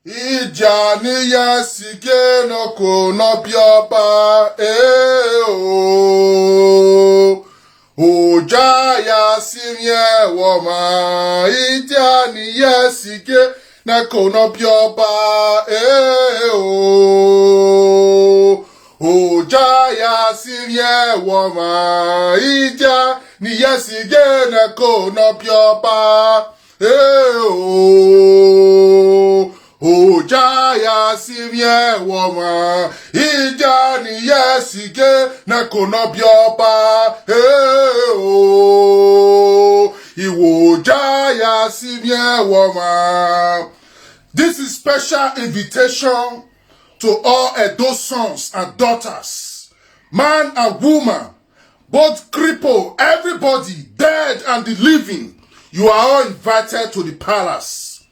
Ijani yasike no kono bioba o Oja yasimye woma Ijani yasike na kono bioba o Oja yasimye woma Ijani yasike na kono bioba o Oja yasimye woma Ijani yasige na kono bioba Iwoja yasimye woma. This is special invitation to all Edo sons and daughters, man and woman, both crippled, everybody, dead and the living. You are all invited to the palace.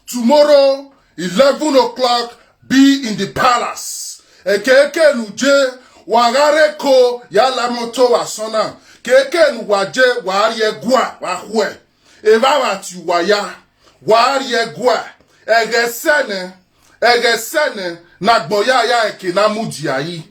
Tomorrow, 11 o'clock, be in the palace. Keke nuje wagare ko yala moto wasona. Keke nuwaje wariye gwa wahwe. Eva wati waya wariye gwa. Egesene nagboya ya ekina mudiayi.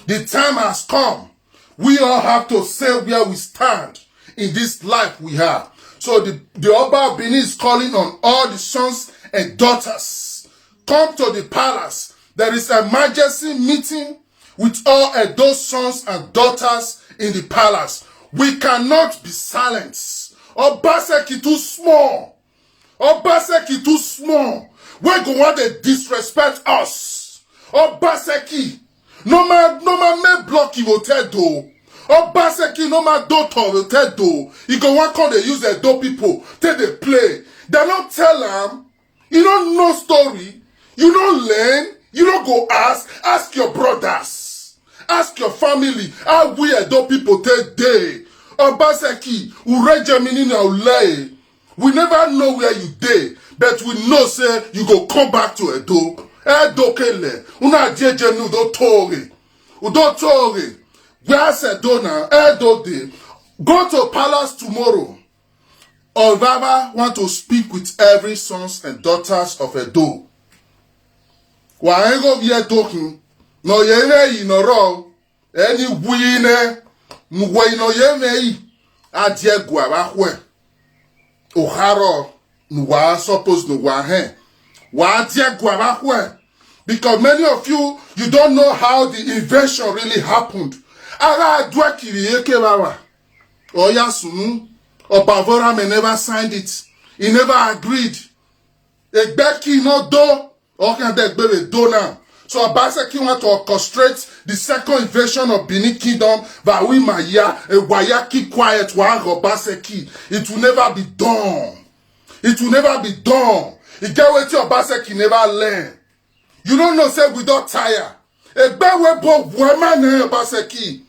The time has come. We all have to say where we stand in this life we have. So the Oba of Benin is calling on all the sons and daughters. Come to the palace. There is an emergency meeting with all those sons and daughters in the palace. We cannot be silent. Obaseki too small. Obaseki too small. We're going to disrespect us. Obaseki. No man may block you hotel though. Obaseki no man daughter hotel though. You go one call they use the dope people. Take the play. They don't tell them. You don't know story. You don't learn. You don't go ask. Ask your brothers. Ask your family. How we Edo people take day. Obaseki, Ureje meaning Ule. We never know where you day, but we know say you go come back to Edo. Edo kele. Una jeje nu do tori. Udo tori. Where's Edo now? Edo day. Go to palace tomorrow. Obaba want to speak with every sons and daughters of Edo. Waengo vie talking. No yene inoro. Any wine. Mwe no yene. Adie guabahwe. Oharo. Nuwa suppose nuwa hen. Wa adie guabahwe. Because many of you don't know how the invention really happened. Ara adwa kiriyeke bawa. Oya sunu. Obavora may never signed it. He never agreed. Egbeki no do. Okay, they do now. So Obaseki want to orchestrate the second invasion of Benin Kingdom. But we maya waya keep quiet. Wa Obaseki. It will never be done. It will never be done. It get what Obaseki never learn. You don't know say we don't tire. Egbewe bo wemane Obaseki.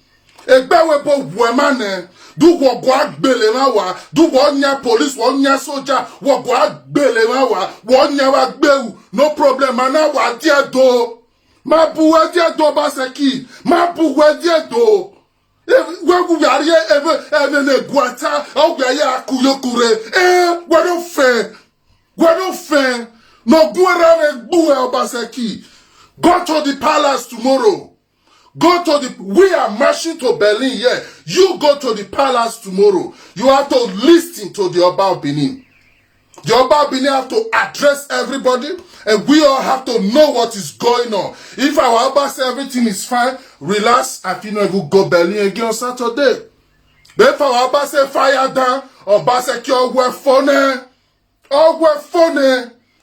Egbewe bo wemane. Do what God belewa, do one year police, 1 year soldier, what God belewa, 1 year beu, no problem, mana wa dia do. Ma buwe dia do Baseki, ma buwe dia do. Where we are here, even a guata, oh, we are kuyokure, we don't fair. We don't fair. No buwe buwe Baseki. Go to the palace tomorrow. Go to we are marching to Berlin here. You go to the palace tomorrow. You have to listen to the Oba of Benin. The Oba of Benin have to address everybody, and we all have to know what is going on. If our Oba say everything is fine, relax, I feel not even go Berlin again on Saturday. But if our Oba say fire down, Oba say all we're funny.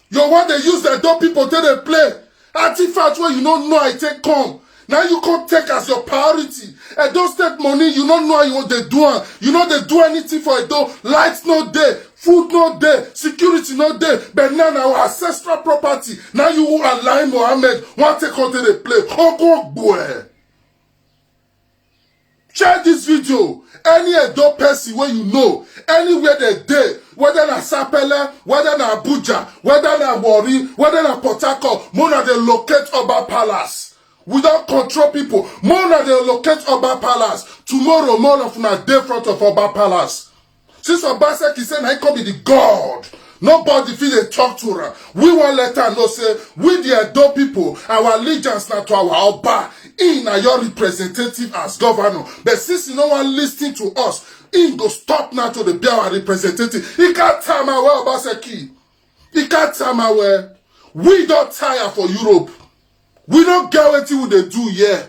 You want to use the door people till they play. Artifact where you don't know I take come. Now you can't take as your priority. And those take money, you don't know what they do. You know they do anything for it though. Lights not there, food not there, security not there. But now our ancestral property. Now you will align Mohammed. Want to take on the play. Oh boy. Share this video. Any Edo person where you know, anywhere they dey, whether na Sapele, whether na Abuja, whether na Warri, whether na Port Harcourt, Mona they locate Oba Palace. We don't control people. More than they locate Oba Palace. Tomorrow, more of una day front of Oba Palace. Since Obaseki said, I can be the God. Nobody feel they talk to her. We want let her know say we the Edo people, our allegiance now to our Oba. In are your representative as governor. But since no one listening to us, in go stop now to the be our representative. He can't tell my well, Obaseki. He can't tell my well. We don't tire for Europe. We don't get what they do here.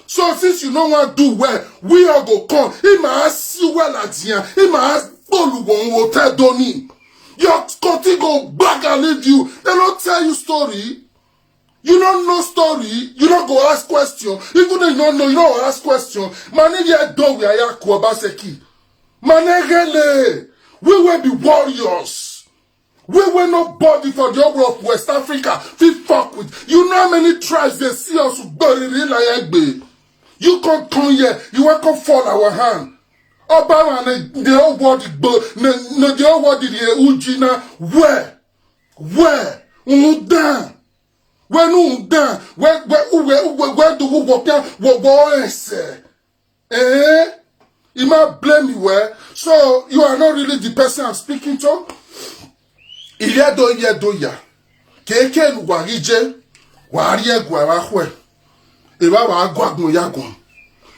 So since you don't want to do well, we all go come. He must see well at here. He must go tell Doni. Your country go back and leave you. They don't tell you story. You don't know story. You don't go ask question. Even though you don't know, you don't ask question. Manege do we are Obaseki. Manegele. We will be warriors. We will not body for the whole of West Africa. We fuck with. You know how many tribes they see us bury like Egbe. You can't come here. You won't come fall our hand. Obama the whole world the whole world the Ujina where down when down where do we walk down what you might blame me where so you are not really the person I'm speaking to. Iyadoya keke nuwarije warie gwarahwe eba wa agwagun yagun.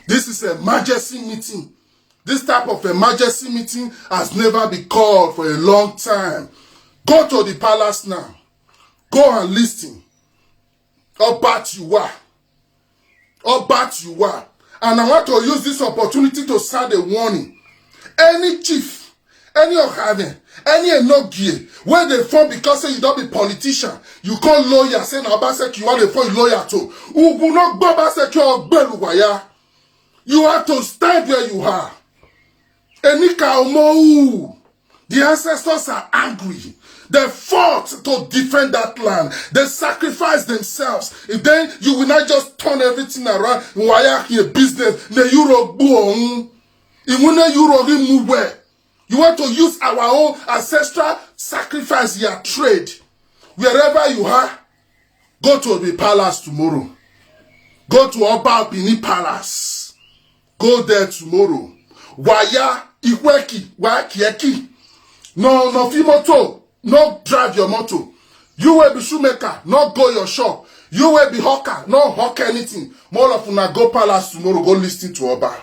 This is a emergency meeting. This type of emergency meeting has never been called for a long time. Go to the palace now. Go and listen. Obat you are. Obat you are. And I want to use this opportunity to sound a warning. Any chief, any Okave, any Enogie, where they form because say you don't be politician, you call lawyer, say na Obaseki you want to form lawyer too. Ugu no Obaseki or Beluwaya. You have to stand where you are. Enika Omo, the ancestors are angry. They fought to defend that land. They sacrificed themselves. And then you will not just turn everything around. Why here business? The Euro boom. You want to use our own ancestral sacrifice your trade. Wherever you are, go to the palace tomorrow. Go to Oba Bini Palace. Go there tomorrow. Waya Iweki, Wakieki. No moto. No drive your motor. You will be shoemaker, not go your shop. You will be hawker, not hawk anything. More of una go palace tomorrow, go listen to Oba.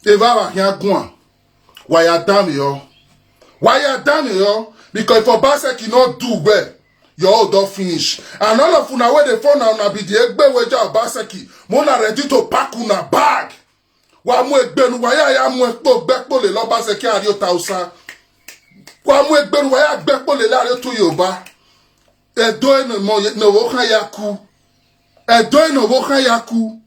Eva here go. Why you damn yo? Why you damn yo? Because if Obaseki not do well, your all don't finish. And all of una where they phone now be the egbe weja Obaseki. Mona ready to pack una bag. Wa mu egbe nu wa ya mu ekpo gbekpo le Obaseki ari otausa. Kwa mu egberu wa ya gbekpo le lare to Yoruba. Edo eno mo no wo kan yaku. Edo eno wo kan yaku.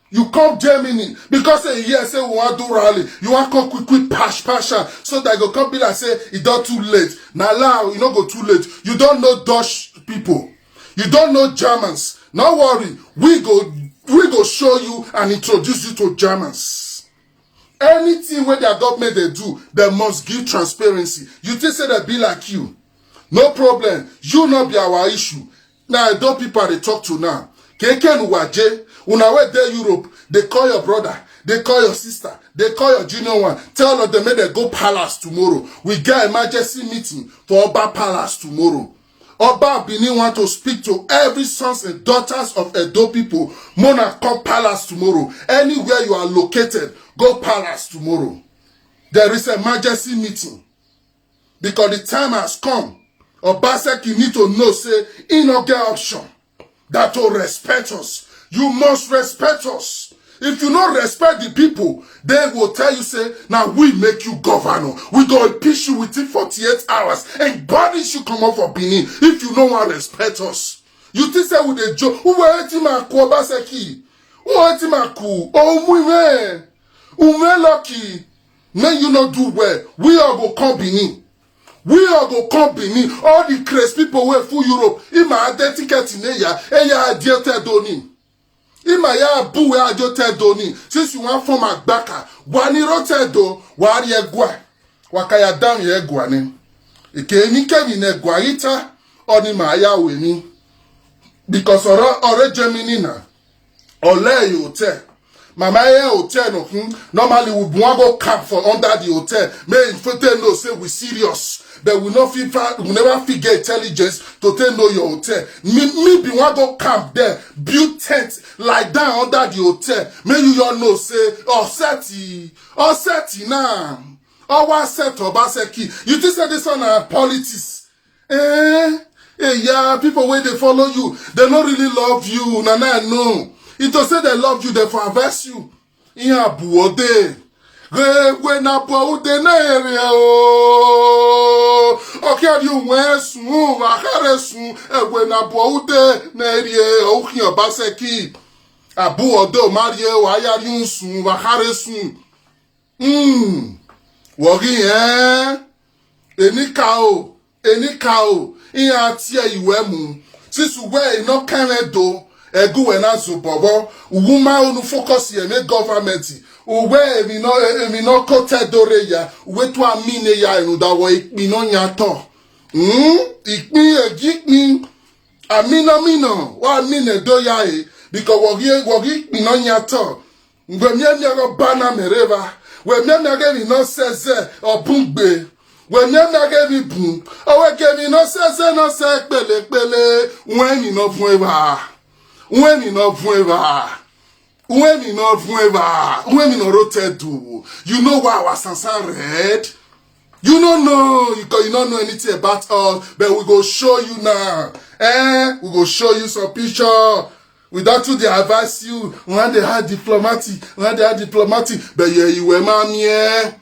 You come Germany because a year say we want do rally. You want come quick pash so that you go come be like say it don't too late. Now you no go too late. You don't know Dutch people. You don't know Germans. No worry. We go show you and introduce you to Germans. Anything where their government they do, they must give transparency. You think say they be like you. No problem. You not be our issue. Now, those people they talk to now. Keke Nuwaje, unawe de Europe, they call your brother, they call your sister, they call your junior one. Tell all of them they go palace tomorrow. We get emergency meeting for Oba Palace tomorrow. Oba Bini want to speak to every sons and daughters of Edo people. Mona come palace tomorrow. Anywhere you are located, go palace tomorrow. There is an emergency meeting. Because the time has come. Obaseki need to know, say, in no get option. That to respect us. You must respect us. If you don't respect the people, they will tell you, say, now we make you governor. We go impeach you within 48 hours and banish you come up for Benin if you don't want to respect us. You think say with a joke, who will hit him at Obaseki? Who will hit him at Ku? Oh, Ume lucky. May you not do well. We all go come Benin. We all go come Benin. All the crazy people who full Europe. Ima identicate in eya adiote doni. Ima ya abu we adiote doni. Since you want from Agbaka, wani rote do wari egwa. Wakaya dam ye egwa ni. Ike ni kemi ne egwa ita oni ma ya weni. Because ore Germany na ole yote. Mama hotel no. Normally we want go camp for under the hotel. May hotel no say we serious. But we never figure intelligence to tell know your hotel. Me be want go camp there, build tent, lie down under the hotel. May you all know say, seti now. What set Obaseki? You just said this on politics. Yeah, people where they follow you, they don't really love you. Nana, no. It to say they love you, they for advise you. Yeah, buode. When na buode na area oh. Okay, you went soon, akare soon. When na buode na area, okay, Obaseki. Abu odo Mario, aya yun soon, akare soon. Wori Eni kao. Iya tia iwe mu. Sisu we ino kene do. Egu we na zubobo. Uwuma unu focus ye me government. Uwe emi no kote dore ya. Uwe tu amine ya enu da wo ikpi no nyato. Ikpi egikni. Amino. Wa amine do ya e. Because wogi ikpi no nyato. Mwe miye bana mereva. We miye no seze obungbe. When you not get me boom, oh, get me no say, pele, when you not forever, when you not rotate do, you know why our Sansan red? You don't know, you don't know anything about us, but we go show you now, we go show you some picture. Without you, they advise you, when they had diplomatic, but yeah, you were mommy,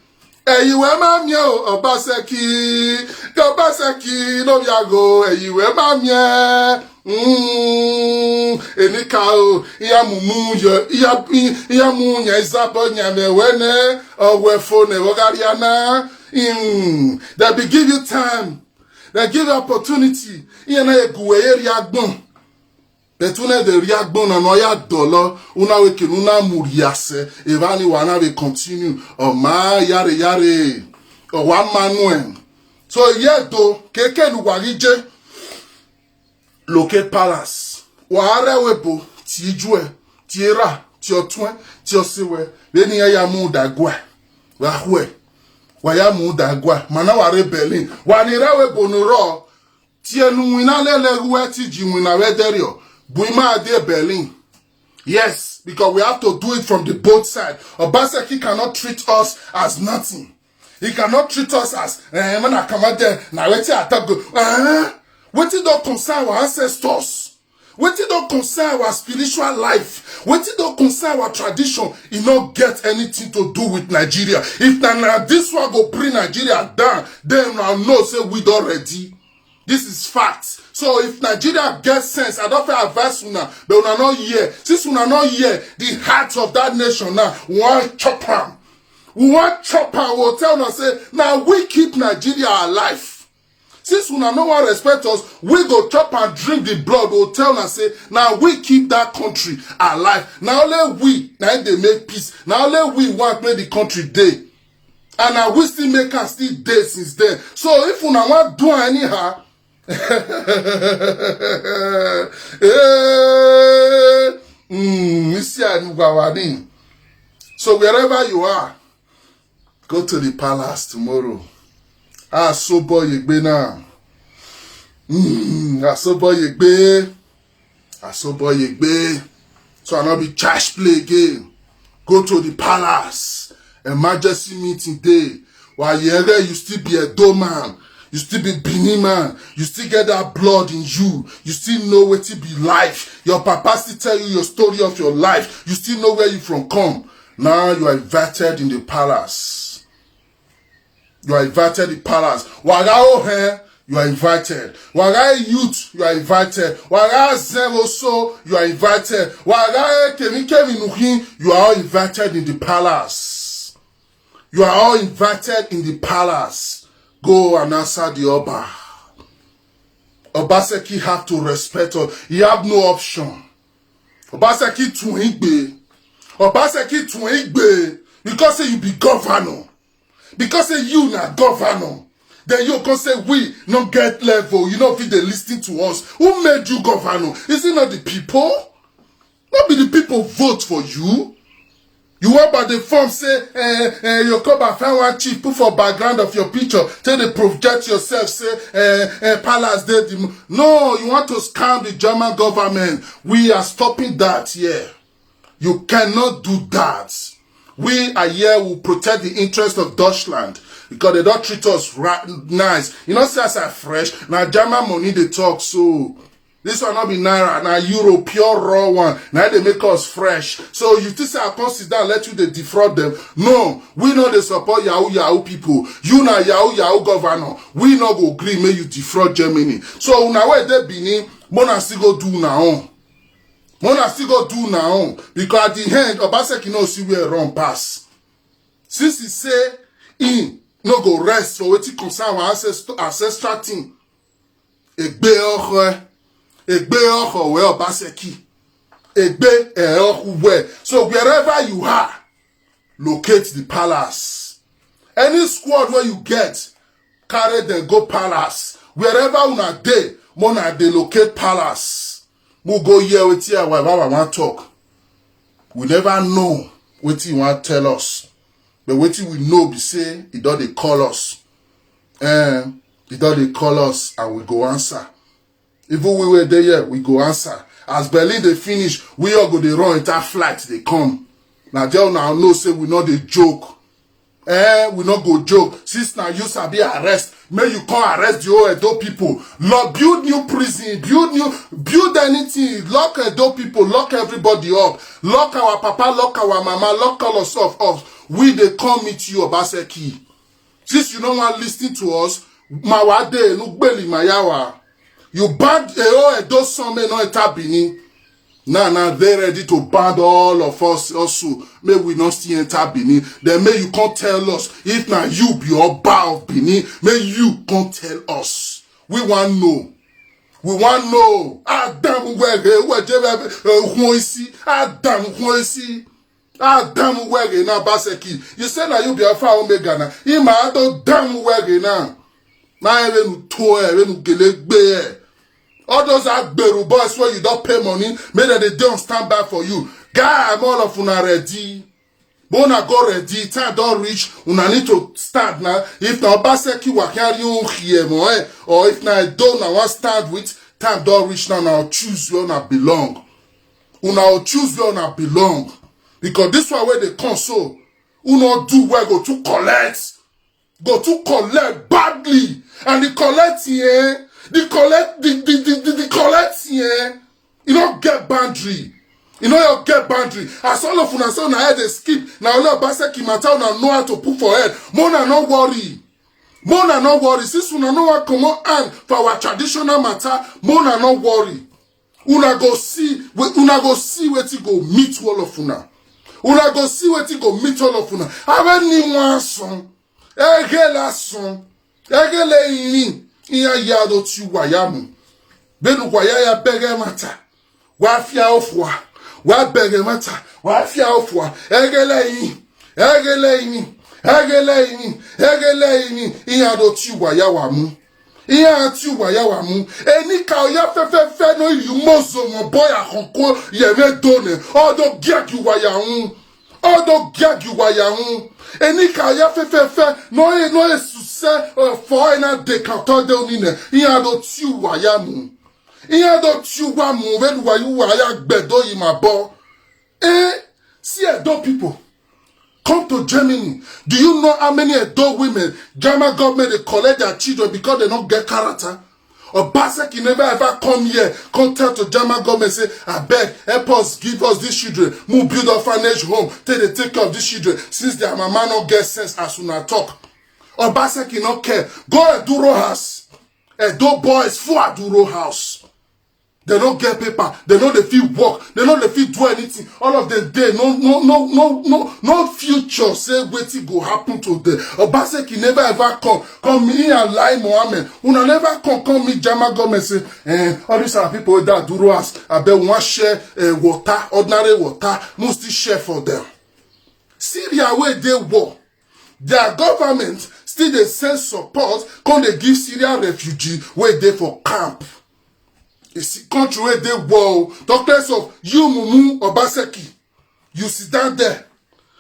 Eyiwe mamye Obaseki, no yago, eyiwe mamye, enikao, iya munya izapo nyame wene, wefone wogariana, they be give you time, they give you opportunity, na eguwe riagbon. Betune de riagbon na noya dolo, una weke una muriase, evani wana we continue, ma yare, wa manuen. So yedo, keke nuwarije, loke palace, ware webo, ti jwe, ti ra, ti otwen, ti osewe, veni ya muda gwa, wahwe, waya muda gwa, mana ware Berlin, wanira webo nuro, ti enu wina lele huwe ti ji wina wederio, Buima de Berlin. Yes, because we have to do it from the both sides. Obaseki cannot treat us as nothing. He cannot treat us as when I come out there, now wait till I talk go. What it don't concern our ancestors. What it don't concern our spiritual life. What it don't concern our tradition. It not get anything to do with Nigeria. If now this one go bring Nigeria down, then I know say we don't ready. This is fact. So if Nigeria gets sense, I don't feel advice una, but una not here. Since una not here, the heart of that nation now, we want chop am. We want chop am. We'll tell us say, now we keep Nigeria alive. Since una no one respect us, we go chop and drink the blood. We'll tell us say, now we keep that country alive. Now only we, now they make peace. Now only we want to make the country day. And now we still make us still day since then. So if una want do anyhow, so wherever you are, go to the palace tomorrow. Asobo yegbe now. Asobo yegbe. So I not be trash play again. Go to the palace. Emergency meeting day. While you still be a doorman. You still be Benin man. You still get that blood in you. You still know what to be life. Your papa still tell you your story of your life. You still know where you from come. Now you are invited in the palace. You are invited in the palace. Wagao hair, you are invited. Wagai youth, you are invited. Wagai Zen also, you are invited. Wagai Kevin Nuhin, you are all invited in the palace. You are all invited in the palace. Go and answer the Oba. Obaseki have to respect us. He have no option. Obaseki to Igbe. Obaseki to Igbe. Because you be governor. Because you not governor. Then you can say we not get level. You know if they listen to us. Who made you governor? Is it not the people? Not be the people vote for you. You want by the form say, you come and find one chief, put for background of your picture, tell they project yourself, say, palace there. No, you want to scam the German government. We are stopping that here. You cannot do that. We are here, will protect the interest of Deutschland. Because they don't treat us right, nice. You know, say as I fresh, now German money they talk so. This will not be Naira, now Euro, pure raw one. Now they make us fresh. So you think I come sit down, let you they defraud them. No, we know they support Yahoo people. You now Yahoo governor. We not go agree, may you defraud Germany. So now where they be, Mona still go do now. Mona still go do now. Because at the end, Obaseki no see where run pass. Since he say, in no go rest for wetin concern our ancestral thing. Egbe ocho we Obaseki. Egbe ocho we. So wherever you are, locate the palace. Any squad where you get, carry them go palace. Wherever una dey, mona dey locate palace. We go here with you whatever want talk. We never know what you want tell us. But wetin we know be say, he don dey call us. He don dey call us and we go answer. Even we were there, yeah, we go answer. As Berlin they finish, we all go dey run entire flight, they come. Now they now know say we not dey joke. We not go joke. Since now you sabi arrest, may you come arrest the old Edo people. Lord, build new prison, build anything. Lock Edo people, lock everybody up. Lock our papa, lock our mama, lock all us off. We they come meet you, Obaseki. Since you don't want to listen to us, Mawade, Nugbeli Mayawa. You banned Edo Some no etabini. Now they ready to ban all of us also. May we not see enter Benin. Then may you can't tell us. If now you be Oba of Benin, may you can't tell us. We want know. We want know. Adam wege na Baseki. You say na you be Alpha Omega na. Ima ado damn wege na. Na even toe, even gelegbe. All those Agberu boys where you don't pay money, maybe they don't stand by for you. Guy, I'm all of una ready. Bona go ready, time don't reach, una need to start now. If na Obaseki wa carry you here, or if na I don't na want stand with, time don't reach now, now choose where una belong. Una choose where una belong. Because this one where they come so, una do where go to collect. Go to collect badly. And the collect here, the collect here, you don't get boundary. You know you get boundary. As all of una say una head dey skip, na all Obaseki matter una know how to put for head. Mona no worry. Mona no worry. Since una know what come on for our traditional matter, Mona no worry. Una go see wetin go meet all of una. Una go see wetin go meet all of una. Have any one son. Ege la son. Ege le yin. Iya yado tu wayamu. Benu wayaya bege mata. Wafia ofwa. Wa bege mata. Wafia ofwa. Egele yin. Iya do tu wayawamu. Iya tu wayawamu. Eni ka oya fe no yu mozo mo boy akonko yeme done. Odo gyak yu wayahun. Odo gyak yu wayahun. Eni ka oya fe no e suse for na decanter de onine. Iya do tu wayamu. Iya do tu wamu when wayu waya gbedo yimabo. See Edo people come to Germany. Do you know how many Edo women German government they collect their children because they don't get character? Obaseki never ever come here, come tell to German government say, I beg, help us, give us these children, move build orphanage home, take care of these children, since their mama not get sense as soon as talk. Obaseki not care. Go Eduro house. Edo boys for Eduro house. They don't get paper. They know they feel work. They know they feel do anything. All of them there. No future. Say waiting go happen to them. Obaseki never ever come me and lie Mohammed. Una never come meet German government say, all these are people that do us. I bet one share water, ordinary water, must share for them. Syria where they war. Their government still they send support. Come they give Syrian refugee where they for camp. It's country where they war. Doctors of you, Mumu, Obaseki. You sit down there.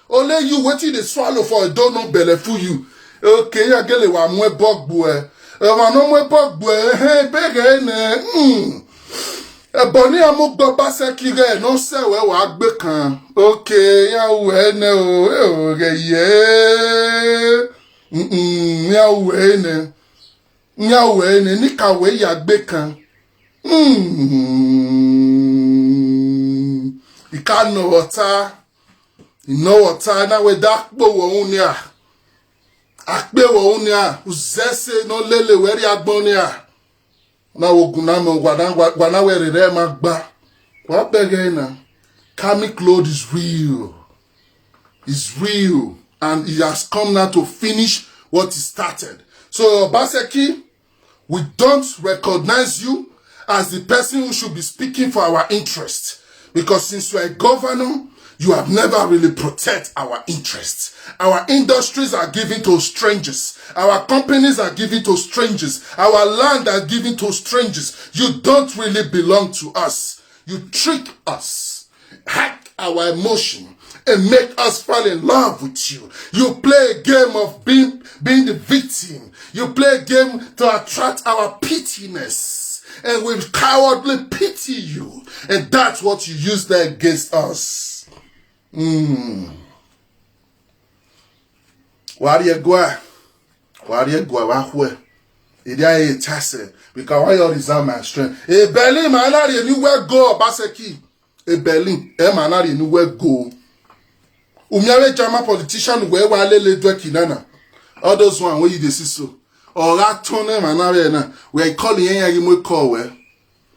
Only you waiting to swallow for a donut belly for you. Okay, I get it. Wa mwe bog boy. Ma no mwe bog boy. Hey, bege ne. Boni amuk do Obaseki re no se we wa gbe kan. Okay, ya we ne o ye. Ya we ne. Ya we ne ni ka we ya gbe kan. You can't know water. You know water. Now we dark bo wo unia. Akbe wo unia. Uzese no lele weri agbonia. Na wo gunamo gwana weri re magba. What begena? Karmic load is real. It's real. And it has come now to finish what he started. So Obaseki, we don't recognize you as the person who should be speaking for our interest. Because since you are a governor, you have never really protected our interests. Our industries are given to strangers. Our companies are given to strangers. Our land are given to strangers. You don't really belong to us. You trick us, hack our emotion, and make us fall in love with you. You play a game of being the victim. You play a game to attract our pittiness. And we cowardly pity you. And that's what you use there against us. Wari gwa wahwe. Idia e chase. Because why you reserve my strength. E Berlin manari anywhere go Obaseki. E Berlin manari anywhere go. Umiawe German politician we walele dwe kinana. All those one where you dey see so. Or that tone manare na we call yen we call we.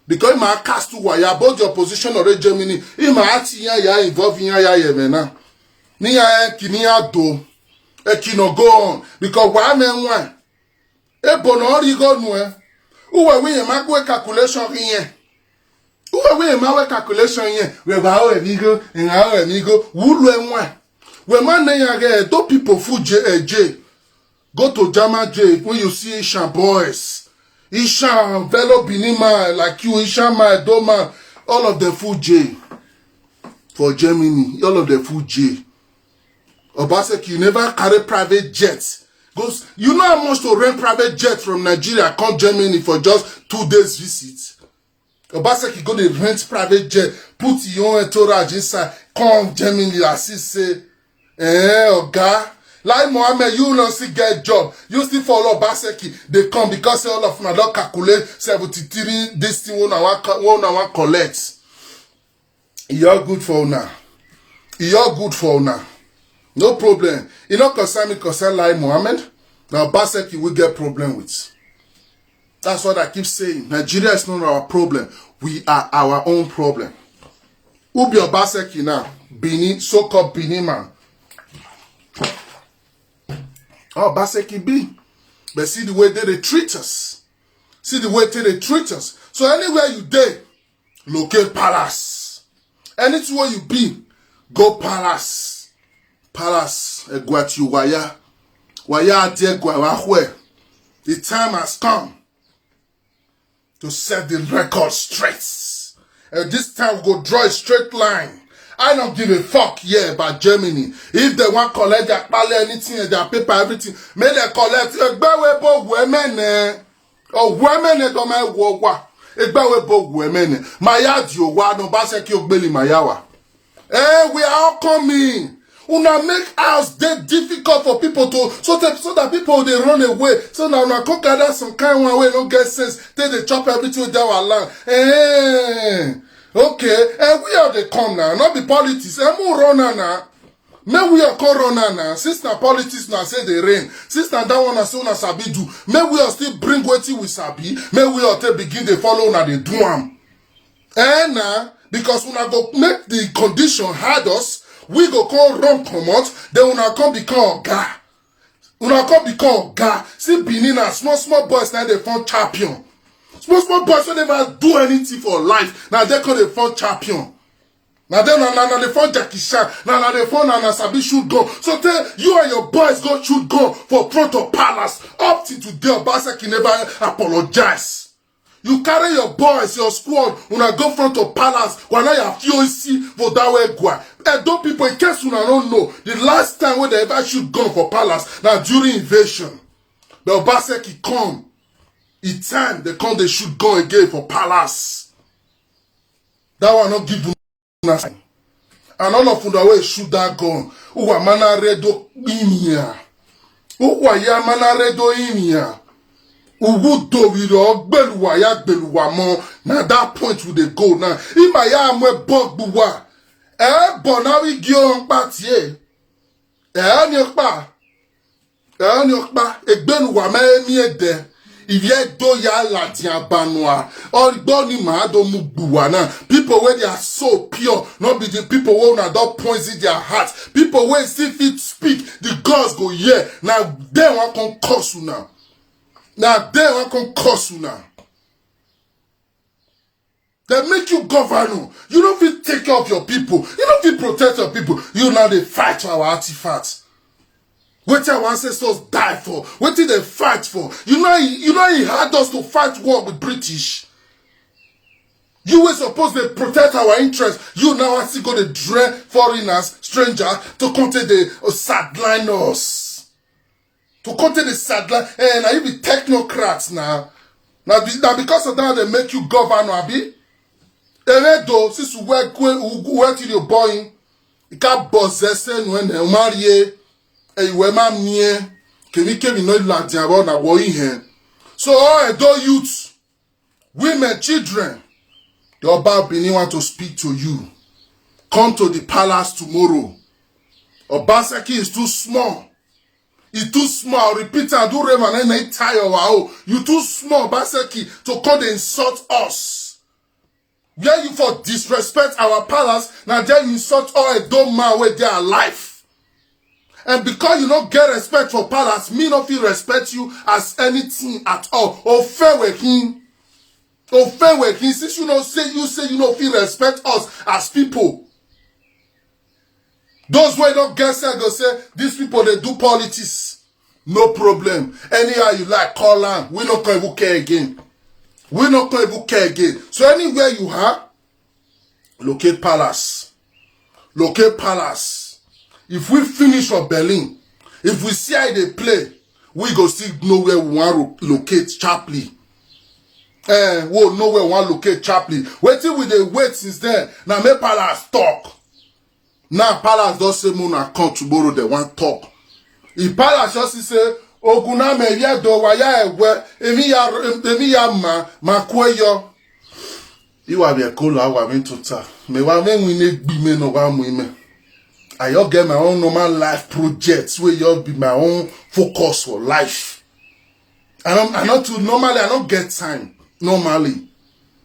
Because my cast to wire about your position or Germany, ima ati ya involve ya yemena. Ni ya kinia do. E kino go on. Because why men one? E bonori go nwe. Uwe we ma go calculation yen. Uwe we ma we calculation yen. We ba o emigo, nga o emigo, wulu enwa. We man ya ge do people fu J. Go to German J when you see Ishan boys. Ishan, fellow Binima like you, Ishan, my Doma, all of the full J. For Germany, all of the full J. Obaseki, you never carry private jets. Goes, you know how much to rent private jet from Nigeria, come Germany for just 2 days visit. Obaseki go to rent private jet, put your own entourage inside, come Germany, assist say, Oga. Like Mohammed, you don't still get job. You still follow Obaseki. They come because all of them don't calculate 73. This thing one want collect. You're good for now. You're good for now. No problem. You know concern me concern like Mohammed. Now Obaseki we get problem with. That's what I keep saying. Nigeria is not our problem. We are our own problem. Who be Obaseki now? Benin, so-called Benin man. Oh, Obaseki be. But see the way they treat us. See the way they treat us. So anywhere you dey, locate palace. Anywhere you be, go palace. Palace. Egwati waya. Waya adi egwahwe. The time has come to set the record straight. And this time we go draw a straight line. I don't give a fuck here about Germany. If they want to collect their pale, anything, their paper, everything, may they collect. Women, or women don't make war. Women, Maya Diowa, no Obaseki Ogbeli Mayawa. We are all coming. Una make house dead difficult for people to so that people they run away. So now una come gather some kind one way, no get sense. They chop everything with our land. Okay, and we are the come now, not the politics. And we run now. May we are call run now. Since the politics now say they rain. Since that one as soon as Sabi do. May we are still bring wetin with Sabi. May we are still begin the follow now they do am. And now because we go make the condition hard us, we go come run comot. Then we come become oga. We come become oga. See Benin and small boys now they found champion. Small boys will never do anything for life. Now they call the found champion. Now they found Jackie Chan. Now they found Nana Sabi shoot gun. So tell you and your boys go shoot gun for front of palace. Up till today, Obaseki never apologize. You carry your boys, your squad, una go front of palace, when I have FOC for that way gua. Edo people, in case una don't know, the last time when they ever shoot gun for palace, now during invasion, the Obaseki come, he time they come, they shoot gun again for palace. That one not give una sign. And all of una way shoot that gun. Uwa mana redo inia. Uwa ya mana redo inia. Uwu doviro beluwa ya beluwa mo. Now that point we they go now. Ima ya amwe bog buwa. Bonawi gyo mpa tiye. Nyokpa. Nyokpa. Beluwa me miede. If do ya la diabanwa. Or boni ma do mubuwa na. People where they are so pure. Not be the people who na don't poison their hearts. People where still fit speak. The gods go yeah. Now they want come curse you now. Now they want come curse you now. They make you governor. You don't fit take care of your people. You don't fit protect your people. You now they fight for our artifacts. What our ancestors die for? What did they fight for? You know he had us to fight war with British. You were supposed to protect our interests. You now actually go to drain foreigners, strangers, to come to the sideline us. To come to the sideline. And now you be technocrats now. Now because of that, they make you governor, abi? And though, since you work to your boy, you can't possess when they marry. So all Edo youths, women, children, the Oba Bini want to speak to you. Come to the palace tomorrow. Obaseki is too small. It's too small. Repeat and do rev and then tire. You too small, Obaseki, to come and insult us. Where you for disrespect our palace, now there you insult all Edo man where they are alive. And because you don't get respect for palace, me not feel respect you as anything at all. Or fair with him. Or fair with him. Since you say you don't feel respect us as people. Those who don't get said go say, these people they do politics. No problem. Anyhow you like, call on. We not going to care again. We not going to care again. So anywhere you are, locate palace. Locate palace. If we finish for Berlin, if we see how they play, we go still know where we want to locate sharply. We'll know where we want to locate sharply. Waiting with the wait since then. Now make palace talk. Now palace don't say Mona come tomorrow, they want talk. If palace just say, Oguna me ye do wa ya ewe, emi ya ma kweyo. Iwa be kola wa me tota. Me wa me wine gbi me no wa mu ime. I all get my own normal life projects where you be my own focus for life. I not to normally I don't get time normally,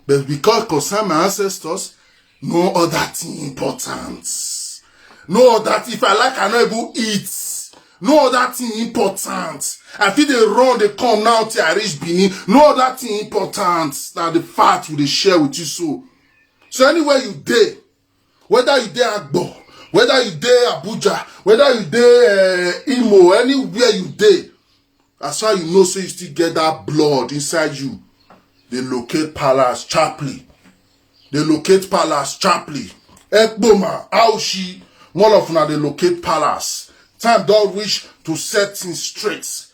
but because concern my ancestors, no other thing important. No other if I like I not able eat. No other thing important. I feel they run they come now till I reach Benin. No other thing important. Now the fact will they share with you so anywhere you day, whether you there Agbo, whether you dey Abuja, whether you dey Imo, anywhere you dey, that's why you know so you still get that blood inside you. They locate palace sharply. They locate palace sharply. Ekboma, Aushi, one of them they locate palace. Time don't reach to set things straight.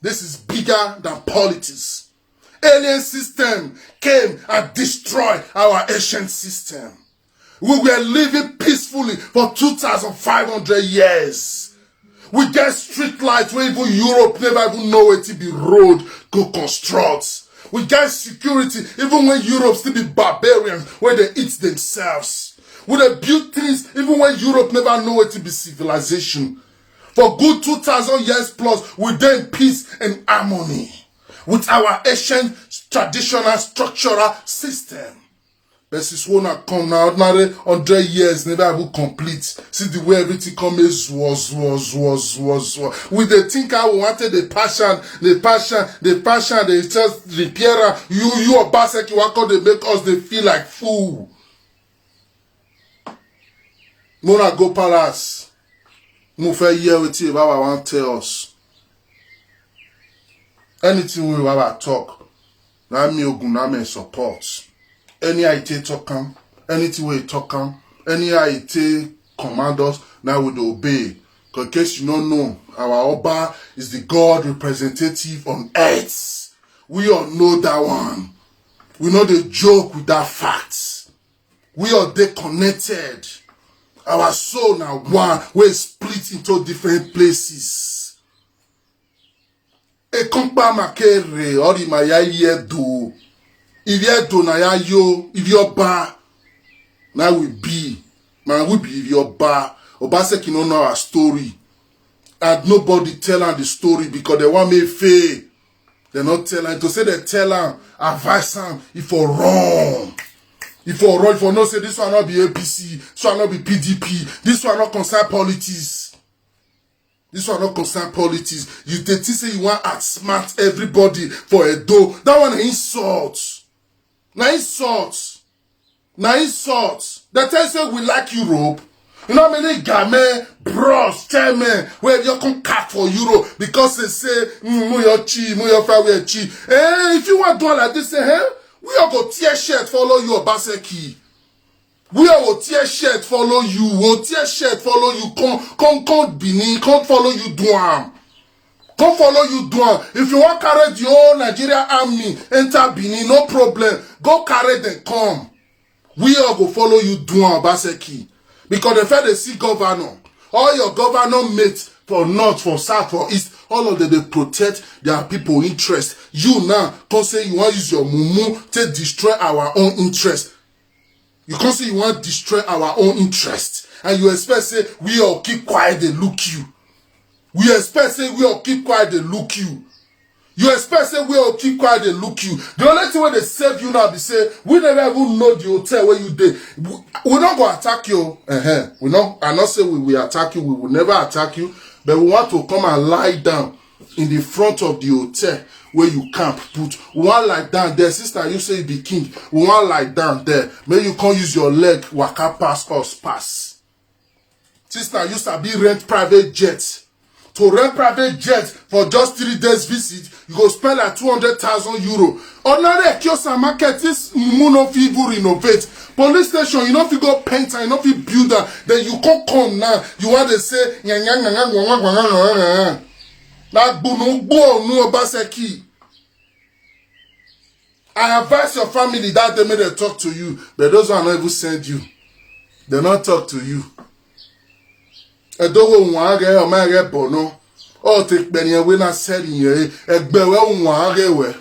This is bigger than politics. Alien system came and destroyed our ancient system. We were living peacefully for 2,500 years. We get street lights where even Europe never even know where to be road go construct. We get security even when Europe still be barbarians where they eat themselves. We dey build things even when Europe never know where to be civilization. For good 2,000 years plus, we dey in peace and harmony with our ancient traditional structural system. But since wanna come now, ordinary 100 years never will complete. See the way everything come is was. With the think I wanted the passion, they just repair. You Obaseki, what could they make us they feel like fool? Mona go palace. Move a year with you, Baba want tell us. Anything we Baba talk. na me ogun na me support. Any IT talk am, anything we talk am, any IT command us, now we dey obey. Because in case you don't know, our Oba is the God representative on earth. We all know that one. We know the joke with that fact. We are connected. Our soul now one. We split into different places. E kompa makere ori maya yedo. If yedo na ya yo, if your ba, now we be. Man, we be if your ba. Obaseki no know our story. And nobody tell her the story because they want me fail. They not tell her. To say they tell her, advise her, if for wrong. If for wrong, if for no say this one not be APC, this one not be PDP, this one not concern politics. This one not concern politics. You think say you want to outsmart everybody for a dough. That one is insult. Now insult. Now insult. That tells you we like Europe. You know how many game, bros, chairman, where you can cut for Euro because they say, mo your chi, mo your fry with chi. If you want to do like this, say, hey, we are go tear shirt follow you, Obaseki. We are go tear shirt follow you, go tear shirt follow you, come, Benin, come follow you, Duam. Come follow you, Duam. If you want to carry the whole Nigeria army, enter Benin, no problem. Go carry them, come. We are go follow you, Duam, Obaseki. Because the fact they see governor, all your governor mates for north, for south, for east, all of them, they protect their people interest. You now can't say you want to use your mumu to destroy our own interest. You can't say you want to destroy our own interest. And you expect say we all keep quiet, they look you. We expect say we all keep quiet, they look you. You expect say we all keep quiet, they look you. The only thing when they save you now, they say, we never even know the hotel where you did. We not go attack you. We not, I not say we will attack you, we will never attack you, but we want to come and lie down in the front of the hotel where you camp put. We want lie down there. Sister, you say you be king. We want lie down there. Maybe you can't use your leg, waka pass us pass. Sister, you sabi rent private jets. To rent private jet for just 3 days visit, you go spend like 200,000 euro. Ordinary kiosk market, this mumu no fit even renovate. Police station, you know if you go paint and you know if you build that, then you can't come now. You want to say, like Bunugbo no Obaseki. I advise your family that they may they talk to you, but those one not even send you. They not talk to you. Edowo nwage o mage bono o te penye we na seri ye egbe we nwage we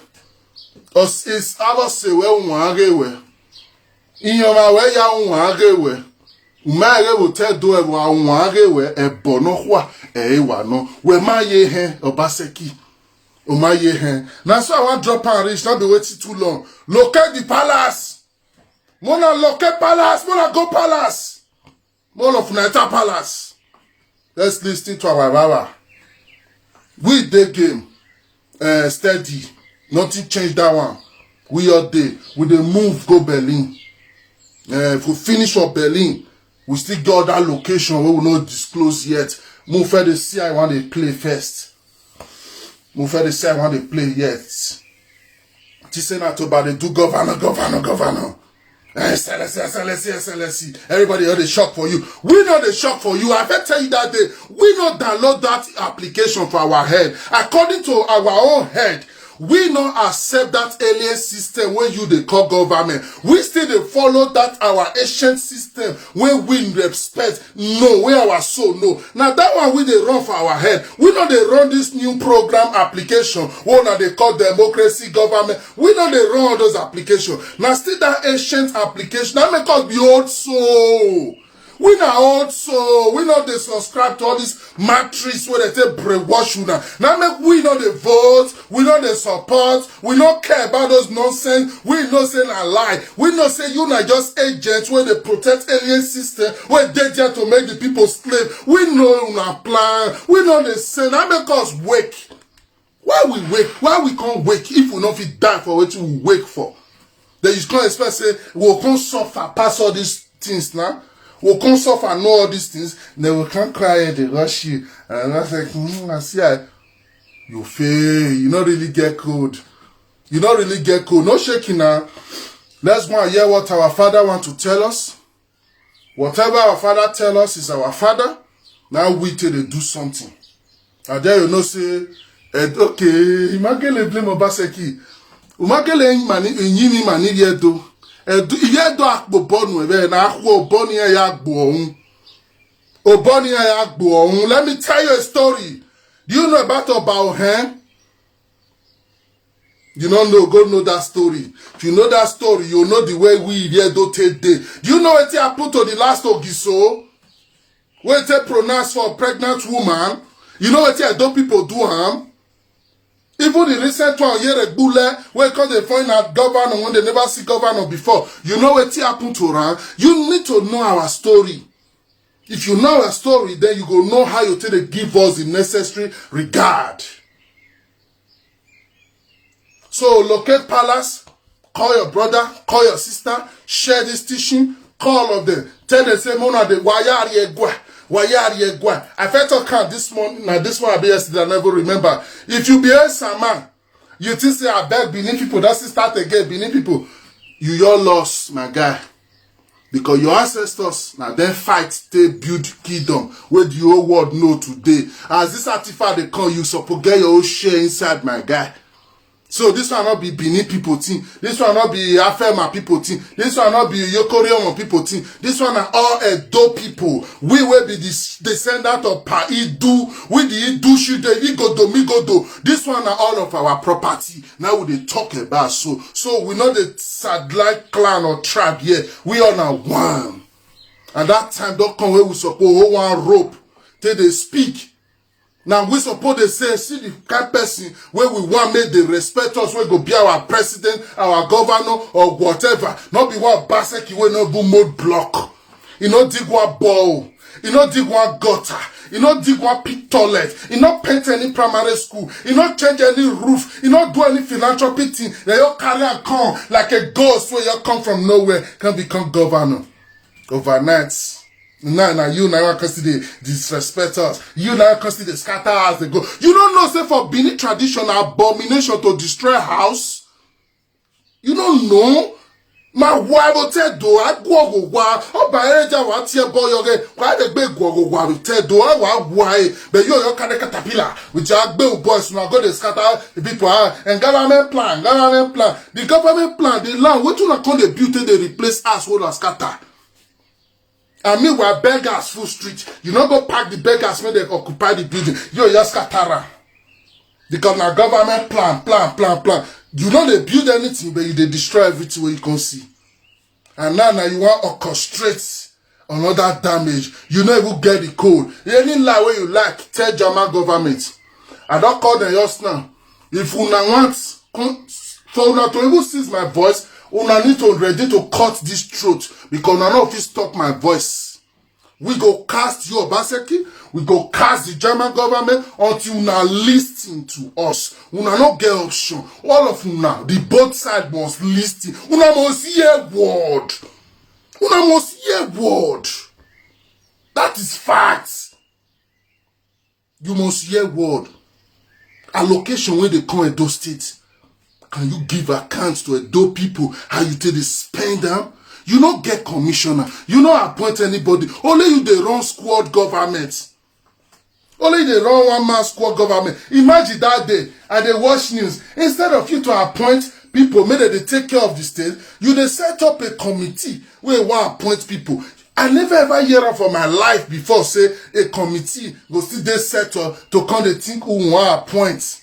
os is abose we nwage we inyoma we ya nwage we umage wo te do e wa nwage we e bono kwa e wa no we ma ye he Obaseki o ma ye he na so I want drop and reach not be waiting too long. Locate the palace, mona locate palace, mona go palace, mona of Naita palace. Let's listen to our Baba. We the game steady. Nothing changed that one. We are there. We the move go Berlin. If we finish up Berlin, we still got that location where we not disclose yet. Move for the see I want to play first. Move for the see I want to play yet. Tisenato they do governor. SLC. Everybody heard the shock for you. We know the shock for you. I better tell you that day. We not download that application for our head. According to our own head, we not accept that alien system where you they call government. We still they follow that our ancient system where we respect no, where our soul no. Now that one we they run for our head. We know they run this new program application. What now they call democracy government. We know they run all those applications. Now still that ancient application. That make us be old soul. We not also, we not they subscribe to all this matrix where they take brainwash you now. Now make we not they vote, we not they support, we not care about those nonsense, we not say a lie. We not say you not just agents where they protect alien system, where they there to make the people slave. We know you not plan, we not they say, now make us wake. Why we wake? Why we can't wake if we not fit die for what we wake for? Then you can't expect say, we'll come suffer past all these things now. We'll come suffer and know all these things, then we can't cry and they rush you. And I was like, I see, you fail, you not really get cold. You don't really get cool. No shaking now. Let's go and hear what our father wants to tell us. Whatever our father tell us is our father. Now we till they do something. And then you know say, okay, imagine blame Obaseki. Imagine mani mani yedo. Yedo akbo bonu ebe na akwo boni ya agbo. Oboni ya agbo. Let me tell you a story. Do you know about Obaohen? You don't know, go know that story. If you know that story, you know the way we here do take day. Do you know what happened to the last Ogiso? What they pronounce for a pregnant woman? You know what do people do harm? Even the recent one here at Bule, where they find out governor when they never see governor before. You know what happened to her? You need to know our story. If you know our story, then you go know how you take to give us the necessary regard. So locate Palace, call your brother, call your sister, share this teaching, call all of them. Tell them, say, Mona, the wayari egwa. I felt to count this morning, now this one I be yesterday, I never remember. If you be a Sama, you think say, I beg Benin people, that's it start again, Benin people. You all lost, my guy. Because your ancestors, now then fight, they build kingdom, where the whole world know today. As this artifact they come, you suppose get your own share inside, my guy. So this one not be Benin people team. This one not be Afema people team. This one not be Yokorion people team. This one are all Edo people. We will be the descendant of Paidu. We the Idu Shide, Migodo. This one are all of our property. Now we they talk about so we know the satellite clan or tribe here. We are now one. And that time don't come where we suppose one rope till they speak. Now we suppose they say, see the kind person where we want make they respect us, we go be our president, our governor, or whatever. Not be one basket you will not do mode block. You know dig one ball. You know dig one gutter. You know dig one pit toilet. You know paint any primary school. You know change any roof. You know do any philanthropy thing. They all carry and come like a ghost where you come from nowhere can become governor. Overnight. Now you now consider disrespect us. You now consider scatter as they go. You don't know say for Benin tradition abomination to destroy house. You don't know. My wife will tell do I go wa. Oh by eja wa tie boy yoge. Why they be go wa will tell do I wa why. But you kind of caterpillar. Which are big boys now go they scatter the people and government plan. The government plan the land. What you not call the beauty they replace us who scatter. And meanwhile, beggars full street. You not go pack the beggars when they occupy the building. You just catara. Because now government plan. You know they build anything, but they destroy everything where you can see. And now you want to orchestrate another damage. You know you get the code. Any lie where you like, tell German government. I don't call them just now. If you want, for una to even seize my voice, una need to ready to cut this throat because none of you stop my voice. We go cast you Obaseki, we go cast the German government until una listen to us. Una not get option. All of una, the both side must listen. Una must hear word. Una must hear word. That is fact. You must hear word. Allocation when they come Edo State. Can you give accounts to Edo people how you take the spend them? You don't get commissioner. You don't appoint anybody. Only you they run squad government. Only they run one man squad government. Imagine that day and they watch news. Instead of you to appoint people, maybe they take care of the state, you they set up a committee where you want to appoint people. I never ever hear of for my life before say a committee go see they set up to come they think who want to appoint.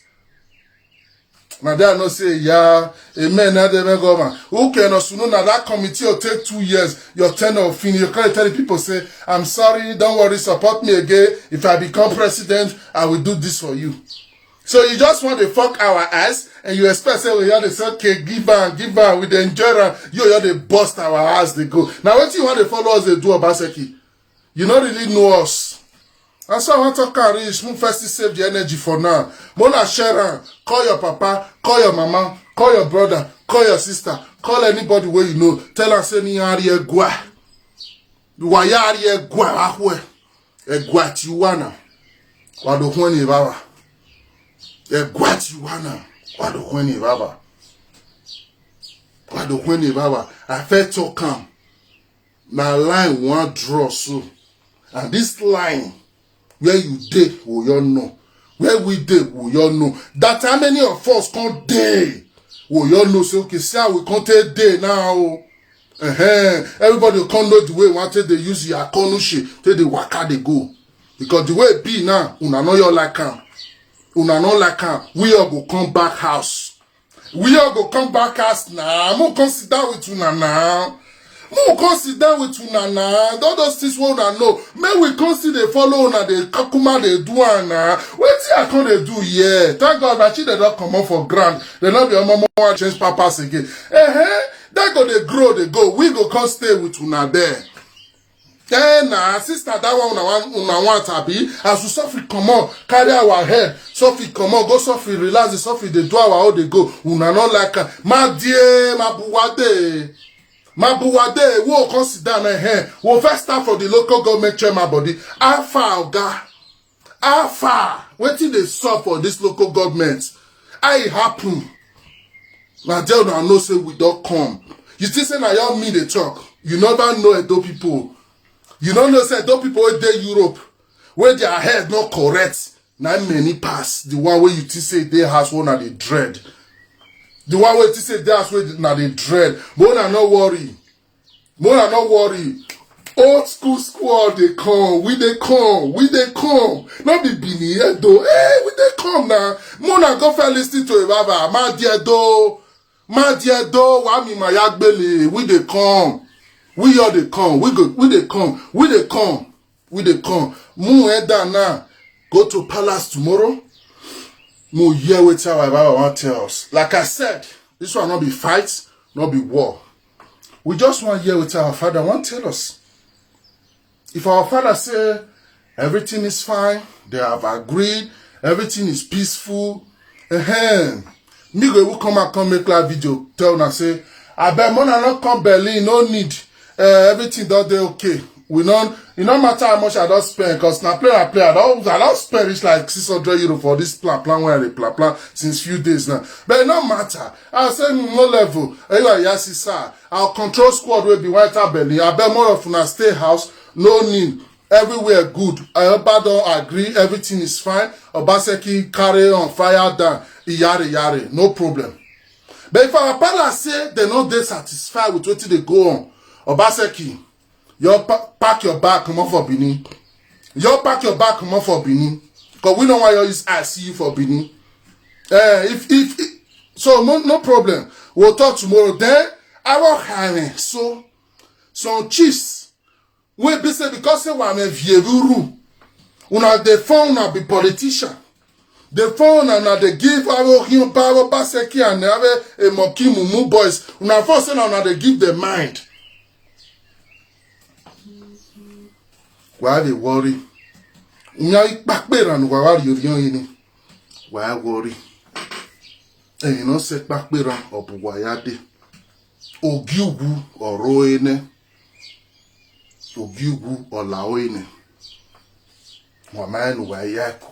Now they not say, yeah, amen, now they government. Who can also know now that committee will take 2 years, your tenure will finish. You can't tell the people, say, I'm sorry, don't worry, support me again. If I become president, I will do this for you. So you just want to fuck our ass, and you expect, say, well, they say, okay, give her, with the enjoyer, you they bust our ass, they go. Now what you want to follow us, they do Obaseki? You don't really know us. And so I want to carry Move first save the energy for now. Mona share, call your papa, call your mama, call your brother, call your sister, call anybody where you know. Tell her say ni ari egwa. Wayari egwa ahwe. Egwa tiwana. Wado kweni baba. Egwa tiwana. Wado kweni baba. Why do when Baba? I felt to come. Now line one draw so. And this line, where you did, will you know? Where we did, will you know? That how many of us can't day? Will you know? So okay, see how we can't take day now. Everybody can't know the way wanted they use your konushi till the waka they go. Because the way it be now, una know you like him. Una know like him. We all go come back house. We all go come back house now. Mo consider with una now. Mo consider with una now. All those things we una know. May we consider follow una the kakuma they do now. Wetin I can't they do here? Thank God that they don't come up for grant. They not be a mama want change papas again. That go they grow, they go. We go come stay with una there. Then sister that one una want abi as we suffer come on carry our head suffer come on go suffer relax the suffer they do our how they go una not like my dear my buwade we consider na here we first start for the local government chairman body how far oga how far wetin dey sup for this local government how e happen na there una know say we don come you think say na y'all me dey talk you never know Edo people. You don't know, say, those people who dey Europe, where their head not correct, na many pass. The one where you say they has one and they dread. The one where you say they has one and they dread. More than not worry. More than not worry. Old school squad, they come. We they come. Not be Bini, Edo. Hey, we they come now. More than go for listening to a baba. Ma dear do. Wami ma yagbele. We they come. We all they come. We they come. Mu eda now. Go to palace tomorrow. Mu hear what our Baba want tell us. Like I said, this will not be fights, not be war. We just want to hear what our father want tell us. If our father say everything is fine, they have agreed, everything is peaceful, me go come and come make live video tell una say, I bet money not come Berlin, no need. Everything done dey okay. We don't, it no matter how much I don't spend, because now play, I don't spend reach like 600 euro for this plan where I plan since few days now. But it no matter. I say no level. Yes, sir. Our control squad will be white out Berlin. I bet more of una stay house, no need. Everywhere good. I don't agree, everything is fine. Obaseki carry on, fire down, yare, no problem. But if our palace say they not dey satisfied with what they go on, Obaseki, you pack your bag, come on for Benin. You pack your bag, come on for Benin. Because we don't want you use ICU for Benin. So no problem. We'll talk tomorrow. Then I will have so some chiefs. We be say because they want a vieux una the phone na be politician. The phone and they give our him power Baseki and they have a monkey mumu boys. Una first and they give the mind. Why they worry? Unya backbear and why you yoni? Why worry? And you know, set backbear or Buwayade. Ogiugu or Roene. Ogiugu or Laoene. Waman Wayako.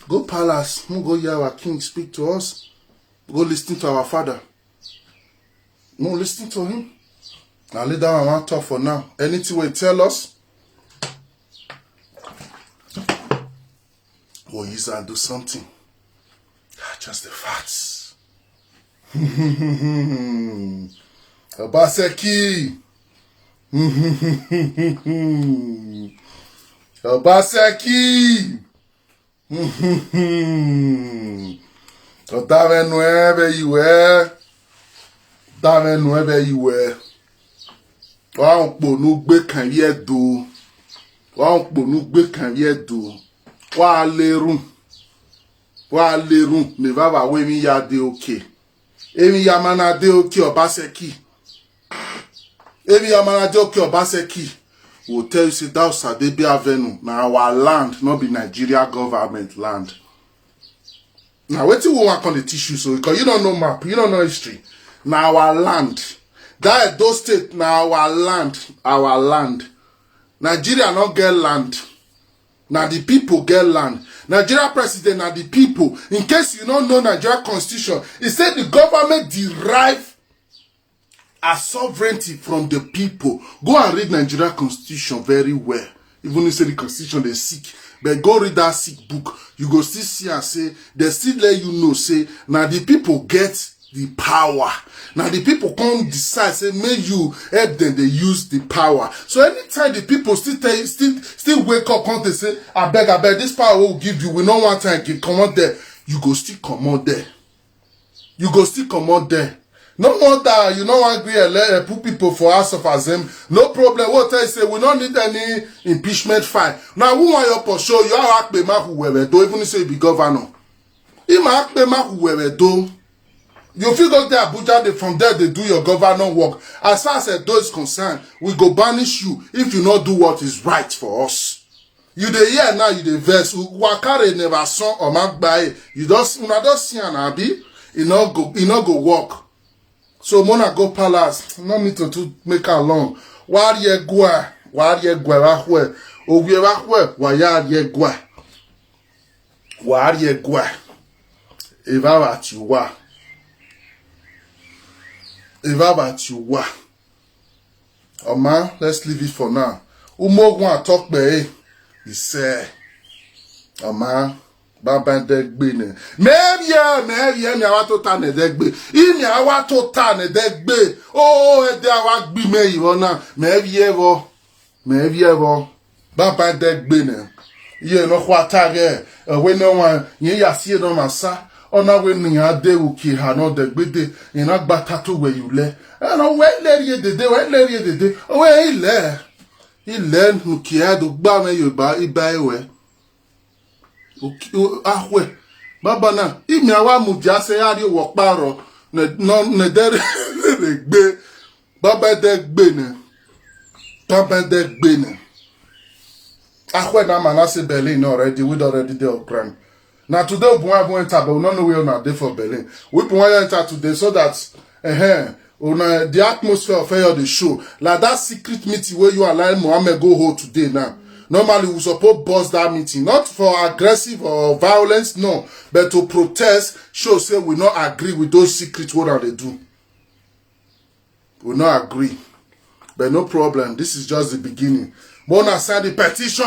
Go palace, go hear our king speak to us. Go listen to our father. No, listen to him. Now lay down and want talk for now. Anything will tell us. Or use and do something. Just the facts. Obaseki. Obaseki. Dame nueve iwe. Wa npo nu gbe kan ye do. Wa npo nu gbe kan ye do. Wa lerun me baba we mi ya de okay. Emi ya mana de okay Obaseki. Emi ya mana de okay Obaseki. We'll tell you, say, that Sadebi Avenue, now our land, not be Nigeria government land. Now, what do you want on the tissue? So, because you don't know map, you don't know history. Now our land. That Edo State, now our land. Nigeria not get land. Now the people get land. Nigeria president, now the people. In case you don't know Nigeria constitution, it said the government derive are sovereignty from the people. Go and read Nigeria Constitution very well. Even if you say the Constitution they sick, but go read that sick book. You go still see and say, they still let you know, say, now the people get the power. Now the people come decide, say, may you help them, they use the power. So anytime the people still wake up, come to say, I beg, this power will give you, we don't want to come out there. You go still come out there. You go still come out there. No wonder you don't want to put people for House of Assembly. No problem. What I say, we don't need any impeachment file. Now, who want you for show? You are act payment whoever do, even if you be governor. If you act payment whoever do, you feel go there Abuja, from there they do your governor work. As far as the door is concerned, we go banish you if you not do what is right for us. You dey hear now, you dey verse. Wakare never son or mark by. You don't see an abi. You not go work. So Mona go palace. No need to make her long. Warrior gua wahwe. Ogwe wahwe wayarye gua. Warrior gua. Eva wat you wa. Eva wat you wa. Oh man, let's leave it for now. Umo gwa talk be. He say, oh man. Baba degbe ne. Me awa to ta ne degbe. Imi awa to ta ne degbe. Oh, ede awa gbi me iwo na. Me evo. Baba degbe ne. Ye no kwa tage. We no wan. Ye ya siye no masa. Ona we ni ade uki ha no degbe de. Ina gba tatu we yule. No we leri dede. We ile nuki adu gba me yoba iba ewe. Ahwe baba na imi awa muja se ari wo paro ne dere gbe baba de gbe ne ahwe na manase Berlin already we already dey upgrade. Now today we won't enter, but we don't know where we are there for Berlin. We want to enter today so that the atmosphere of the show, like that secret meeting where you and Mohammed go hold today now. Normally, we suppose bust that meeting, not for aggressive or violence, no, but to protest, show say we not agree with those secrets, what are they do? We not agree. But no problem, this is just the beginning. Mona sign the petition.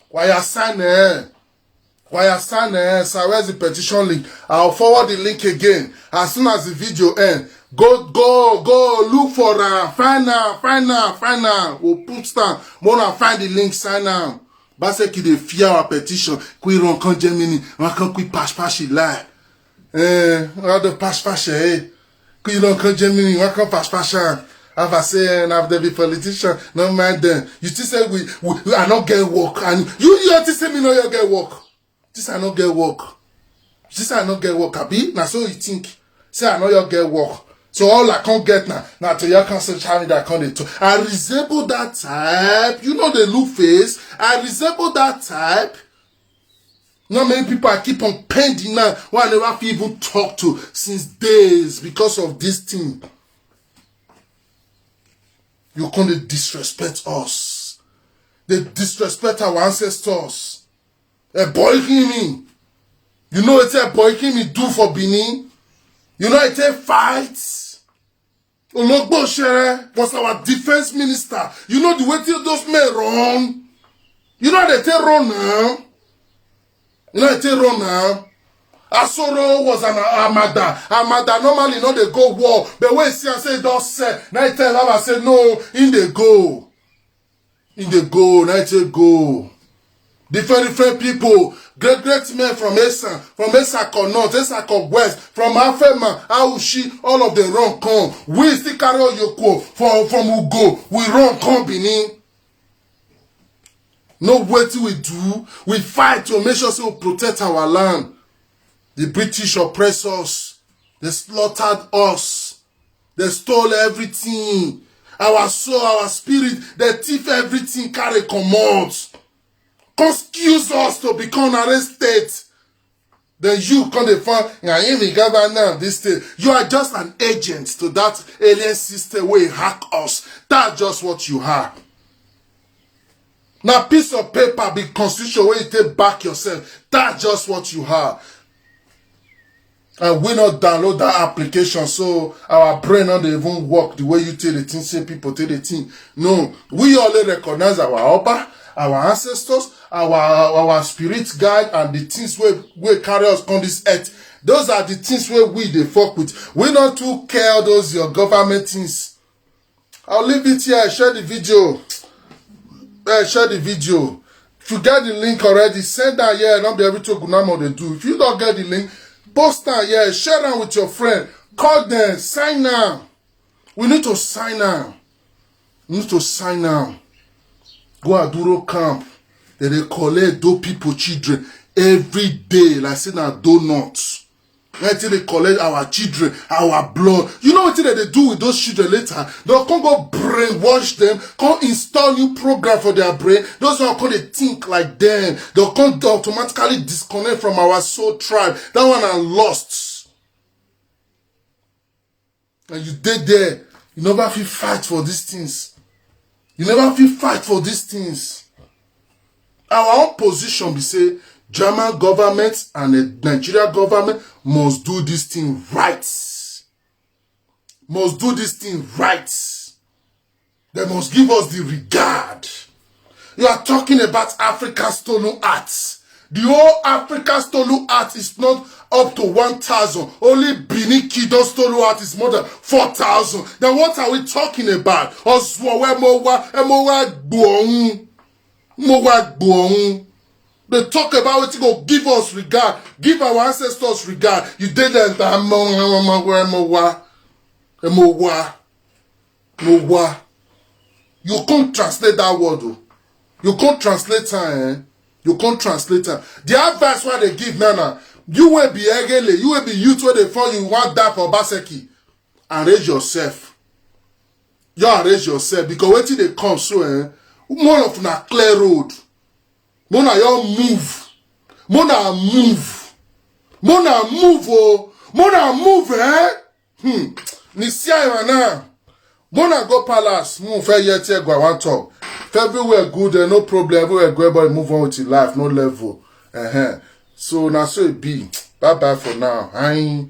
Why you sign it? So where's the petition link? I'll forward the link again. As soon as the video ends, go, look for find now. We'll put down. Mona find the link, sign now. Baseki they fear our petition. Qui run con Germany, can qui pass lie. Rather pass Qui run con Germany, can pass. Have I say have the politician, no mind them. You still say we are not get work, and you still say me no you get work. This I not get work. Abi, now so you think. Say I know you get work. So all I can't get now to your council challenge that I can't do. I resemble that type. You know the look face. I resemble that type. Not many people I keep on pending now who I never even talk to since days because of this thing. You can't disrespect us. They disrespect our ancestors. A boy me. You know what a boy me do for Benin? You know it a fight. Ologbo Shere was our defense minister. You know the way those men run. You know they take run now. Asoro was an Amada. Amada normally know they go war. But when see and say don't say. Now tell Baba say no. In they go. Now they go. Different people, great men from Esako North, Esako West, from Afema, Aushi, all of them run come. We still carry on Yoko from Ugo. We run come Benin. No way till we do. We fight to make sure we protect our land. The British oppress us. They slaughtered us. They stole everything. Our soul, our spirit, they thief everything, carry commands. Excuse us to become arrested. Then you come to find the governor of this state. You are just an agent to that alien system where hack us. That's just what you are. Now piece of paper be constitution where you take back yourself. That's just what you are. And we not download that application, so our brain not even work the way you tell the thing, say people tell the thing. No, we only recognize our Oba, our ancestors, our spirit guide, and the things we carry us on this earth. Those are the things where we they fuck with. We not too care those your government things. I'll leave it here. Share the video. Share the video. If you get the link already, send that here. Not be able to go now they do. If you don't get the link, post that here. Share that with your friend. Call them. Sign now. We need to sign now. We need to sign now. Go Aduro camp. They collect those people children every day. Like say now donuts. Until they collect our children, our blood. You know what they do with those children later? They'll come go brainwash them, come install new program for their brain. Those who come they think like them. They'll come to automatically disconnect from our soul tribe. That one are lost. And you did there. You never feel fight for these things. You never feel fight for these things. Our own position be say, German government and the Nigeria government must do this thing right. Must do this thing right. They must give us the regard. You are talking about Africa's stolen arts. The whole Africa's stolen art is not up to 1,000. Only Benin Kingdom stolen art is more than 4,000. Then what are we talking about? They talk about what you go give us regard, give our ancestors regard. You did that. You can't translate that word. Though. You can't translate her. You can't translate her. The advice what they give Nana, you will be egele, you will be youth where they find you want that for Baseki. Arrange yourself. You arrange yourself because what they come so one of na clear road. Mona yo move. Mona move. Mona move oh. Mona move Nisia yana. Mona go palace. Move yet go one talk. Everywhere good no problem. Everywhere go everybody move on with your life. No level. So now so it be. Bye bye for now. I